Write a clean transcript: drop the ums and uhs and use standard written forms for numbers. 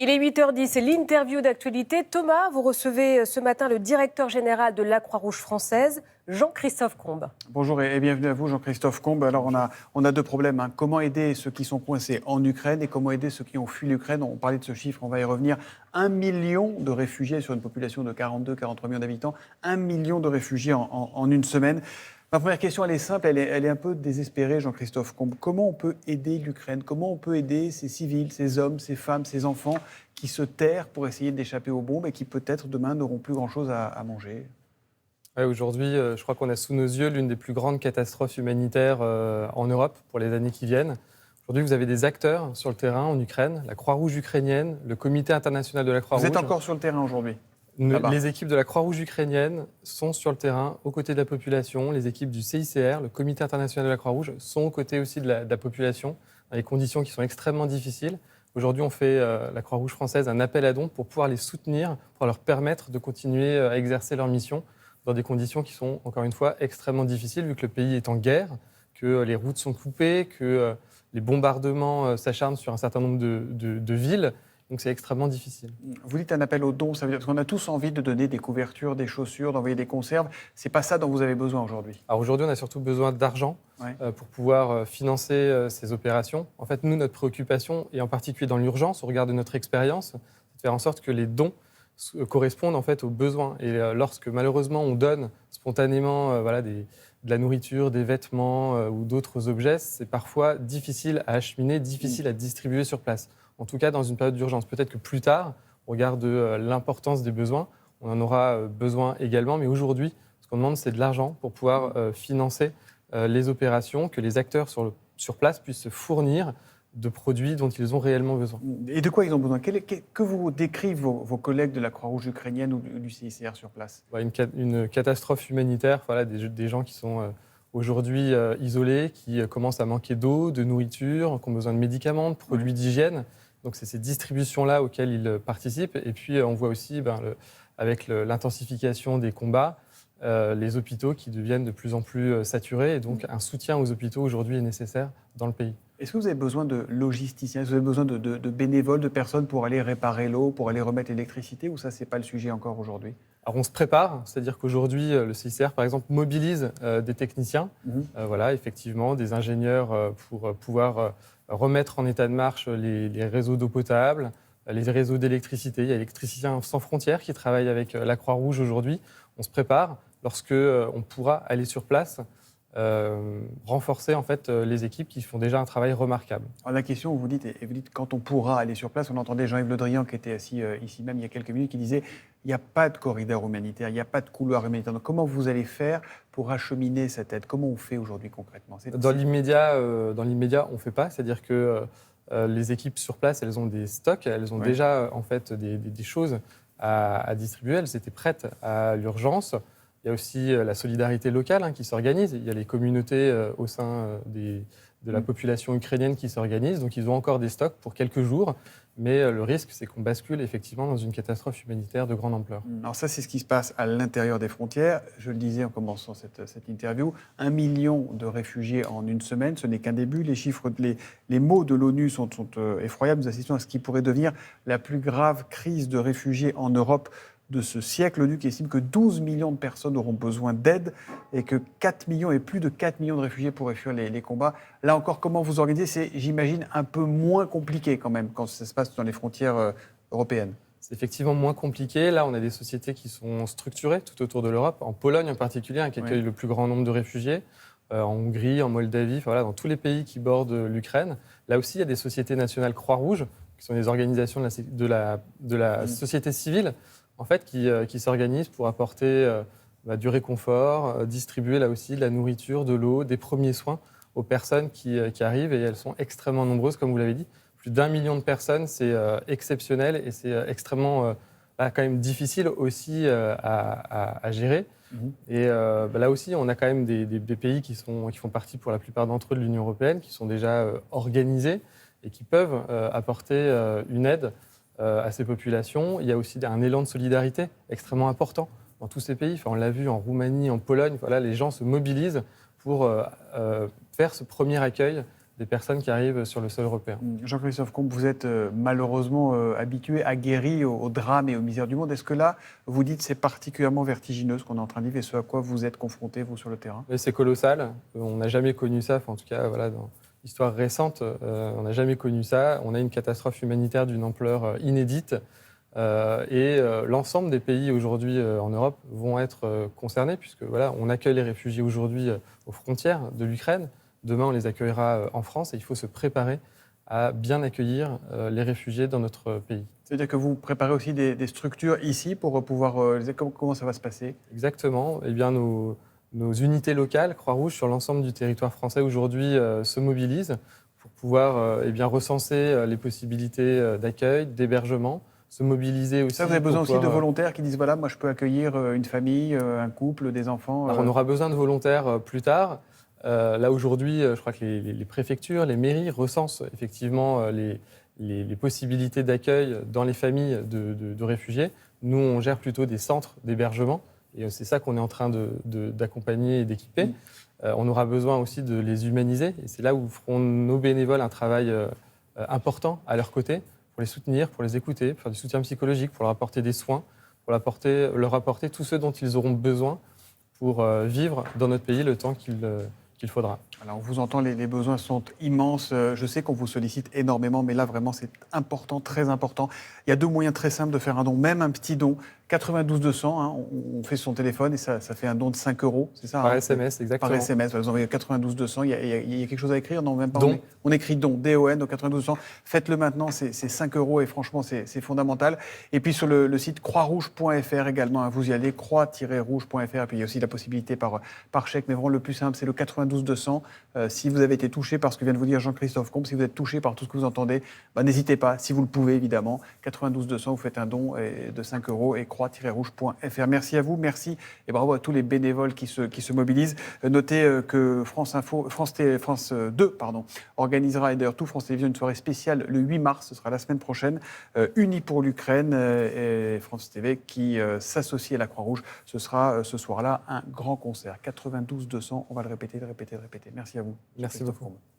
Il est 8h10, c'est l'interview d'actualité. Thomas, vous recevez ce matin le directeur général de la Croix-Rouge française, Jean-Christophe Combe. Bonjour et bienvenue à vous, Jean-Christophe Combe. Alors on a deux problèmes. Comment aider ceux qui sont coincés en Ukraine et comment aider ceux qui ont fui l'Ukraine? On parlait de ce chiffre, on va y revenir. 1 million de réfugiés sur une population de 42-43 millions d'habitants. 1 million de réfugiés en une semaine. Ma première question, elle est simple, elle est un peu désespérée, Jean-Christophe Combe. Comment on peut aider l'Ukraine? Comment on peut aider ces civils, ces hommes, ces femmes, ces enfants qui se terrent pour essayer d'échapper aux bombes et qui peut-être demain n'auront plus grand-chose à manger? Ouais, aujourd'hui, je crois qu'on a sous nos yeux l'une des plus grandes catastrophes humanitaires en Europe pour les années qui viennent. Aujourd'hui, vous avez des acteurs sur le terrain en Ukraine, la Croix-Rouge ukrainienne, le Comité international de la Croix-Rouge. Vous êtes encore sur le terrain aujourd'hui? Les équipes de la Croix-Rouge ukrainienne sont sur le terrain, aux côtés de la population. Les équipes du CICR, le Comité international de la Croix-Rouge, sont aux côtés aussi de la population, dans des conditions qui sont extrêmement difficiles. Aujourd'hui, on fait, la Croix-Rouge française, un appel à dons pour pouvoir les soutenir, pour leur permettre de continuer à exercer leur mission dans des conditions qui sont, encore une fois, extrêmement difficiles, vu que le pays est en guerre, que les routes sont coupées, que les bombardements s'acharnent sur un certain nombre de villes. Donc c'est extrêmement difficile. Vous dites un appel aux dons, ça veut dire qu'on a tous envie de donner des couvertures, des chaussures, d'envoyer des conserves. C'est pas ça dont vous avez besoin aujourd'hui? Alors aujourd'hui, on a surtout besoin d'argent pour pouvoir financer ces opérations. En fait, nous, notre préoccupation, et en particulier dans l'urgence, au regard de notre expérience, c'est de faire en sorte que les dons correspondent en fait aux besoins. Et lorsque malheureusement on donne spontanément de la nourriture, des vêtements ou d'autres objets, c'est parfois difficile à acheminer, difficile à distribuer sur place. En tout cas, dans une période d'urgence. Peut-être que plus tard, au regard de l'importance des besoins, on en aura besoin également. Mais aujourd'hui, ce qu'on demande, c'est de l'argent pour pouvoir financer les opérations, que les acteurs sur place puissent se fournir de produits dont ils ont réellement besoin. Et de quoi ils ont besoin? Que vous décrivent vos collègues de la Croix-Rouge ukrainienne ou du CICR sur place? Une catastrophe humanitaire, des gens qui sont aujourd'hui isolés, qui commencent à manquer d'eau, de nourriture, qui ont besoin de médicaments, de produits d'hygiène. Donc c'est ces distributions-là auxquelles ils participent. Et puis on voit aussi, avec l'intensification des combats, les hôpitaux qui deviennent de plus en plus saturés. Et donc un soutien aux hôpitaux aujourd'hui est nécessaire dans le pays. Est-ce que vous avez besoin de logisticiens? Est-ce que vous avez besoin de bénévoles, de personnes pour aller réparer l'eau, pour aller remettre l'électricité? Ou ça, c'est pas le sujet encore aujourd'hui? Alors on se prépare, c'est-à-dire qu'aujourd'hui, le CICR, par exemple, mobilise des techniciens, effectivement, des ingénieurs pour pouvoir remettre en état de marche les réseaux d'eau potable, les réseaux d'électricité. Il y a Électriciens sans frontières qui travaillent avec la Croix-Rouge aujourd'hui. On se prépare lorsque on pourra aller sur place, renforcer en fait les équipes qui font déjà un travail remarquable. Alors la question, vous dites quand on pourra aller sur place, on entendait Jean-Yves Le Drian qui était assis ici même il y a quelques minutes qui disait il n'y a pas de corridor humanitaire, il n'y a pas de couloir humanitaire. Donc comment vous allez faire pour acheminer cette aide? Comment on fait aujourd'hui concrètement? Dans l'immédiat, on ne fait pas, c'est-à-dire que les équipes sur place, elles ont des stocks, elles ont déjà en fait des choses à distribuer, elles étaient prêtes à l'urgence. Il y a aussi la solidarité locale qui s'organise. Il y a les communautés au sein de la population ukrainienne qui s'organisent. Donc, ils ont encore des stocks pour quelques jours. Mais le risque, c'est qu'on bascule effectivement dans une catastrophe humanitaire de grande ampleur. Alors ça, c'est ce qui se passe à l'intérieur des frontières. Je le disais en commençant cette interview, 1 million de réfugiés en une semaine, ce n'est qu'un début. Les chiffres, les mots de l'ONU sont effroyables. Nous assistons à ce qui pourrait devenir la plus grave crise de réfugiés en Europe de ce siècle. L'ONU qui estime que 12 millions de personnes auront besoin d'aide et que 4 millions et plus de 4 millions de réfugiés pourraient fuir les combats. Là encore, comment vous organisez? C'est, j'imagine, un peu moins compliqué quand même quand ça se passe dans les frontières européennes. C'est effectivement moins compliqué. Là, on a des sociétés qui sont structurées tout autour de l'Europe, en Pologne en particulier, qui accueille le plus grand nombre de réfugiés, en Hongrie, en Moldavie, dans tous les pays qui bordent l'Ukraine. Là aussi, il y a des sociétés nationales Croix-Rouge, qui sont des organisations de la société civile, en fait, qui s'organisent pour apporter du réconfort, distribuer là aussi de la nourriture, de l'eau, des premiers soins aux personnes qui arrivent, et elles sont extrêmement nombreuses, comme vous l'avez dit. Plus d'1 million de personnes, c'est exceptionnel et c'est extrêmement quand même difficile aussi à gérer. Et là aussi, on a quand même des pays qui font partie pour la plupart d'entre eux de l'Union européenne, qui sont déjà organisés et qui peuvent apporter une aide à ces populations. Il y a aussi un élan de solidarité extrêmement important dans tous ces pays. On l'a vu en Roumanie, en Pologne, les gens se mobilisent pour faire ce premier accueil des personnes qui arrivent sur le sol européen. Jean-Christophe Combe, vous êtes malheureusement habitué, aguerri au drame et aux misères du monde. Est-ce que là, vous dites c'est particulièrement vertigineux ce qu'on est en train de vivre et ce à quoi vous êtes confronté, vous, sur le terrain? Mais c'est colossal. On n'a jamais connu ça, en tout cas, voilà, dans l'histoire récente, on n'a jamais connu ça. On a une catastrophe humanitaire d'une ampleur inédite. L'ensemble des pays aujourd'hui en Europe vont être concernés, puisque voilà, on accueille les réfugiés aujourd'hui aux frontières de l'Ukraine. Demain, on les accueillera en France et il faut se préparer à bien accueillir les réfugiés dans notre pays. C'est-à-dire que vous préparez aussi des structures ici pour pouvoir les aider. Comment ça va se passer? Exactement. Eh bien, nos unités locales, Croix-Rouge, sur l'ensemble du territoire français aujourd'hui se mobilisent pour pouvoir recenser les possibilités d'accueil, d'hébergement, se mobiliser aussi. Ça, vous avez besoin aussi pouvoir, de volontaires qui disent voilà, moi je peux accueillir une famille, un couple, des enfants. Alors, on aura besoin de volontaires plus tard. Là, aujourd'hui, je crois que les préfectures, les mairies recensent effectivement les possibilités d'accueil dans les familles de réfugiés. Nous, on gère plutôt des centres d'hébergement et c'est ça qu'on est en train d'accompagner et d'équiper. On aura besoin aussi de les humaniser et c'est là où feront nos bénévoles un travail important à leur côté pour les soutenir, pour les écouter, pour faire du soutien psychologique, pour leur apporter des soins, pour leur apporter tout ce dont ils auront besoin pour vivre dans notre pays le temps qu'il faudra. Alors, on vous entend, les besoins sont immenses. Je sais qu'on vous sollicite énormément, mais là, vraiment, c'est important, très important. Il y a deux moyens très simples de faire un don, même un petit don. 92 200, hein, on fait son téléphone et ça fait un don de 5 €, c'est ça? Par SMS, exactement. Par SMS, vous envoyez 92 200, il y a quelque chose à écrire? Non, même pas. Don. On écrit don, D-O-N, au 92 200. Faites-le maintenant, c'est 5 € et franchement, c'est fondamental. Et puis sur le site croixrouge.fr également, hein, vous y allez, croix-rouge.fr, et puis il y a aussi la possibilité par chèque, mais vraiment le plus simple, c'est le 92 200. Si vous avez été touché par ce que vient de vous dire Jean-Christophe Combe, si vous êtes touché par tout ce que vous entendez, n'hésitez pas, si vous le pouvez évidemment, 92 200, vous faites un don de 5 € et croix-rouge.fr. Merci à vous, merci et bravo à tous les bénévoles qui se mobilisent. Notez que France 2 organisera, et d'ailleurs tout France Télévisions, une soirée spéciale le 8 mars, ce sera la semaine prochaine, Unis pour l'Ukraine, et France TV qui s'associe à la Croix-Rouge. Ce sera ce soir-là un grand concert, 92 200, on va le répéter. Merci à vous. Merci beaucoup.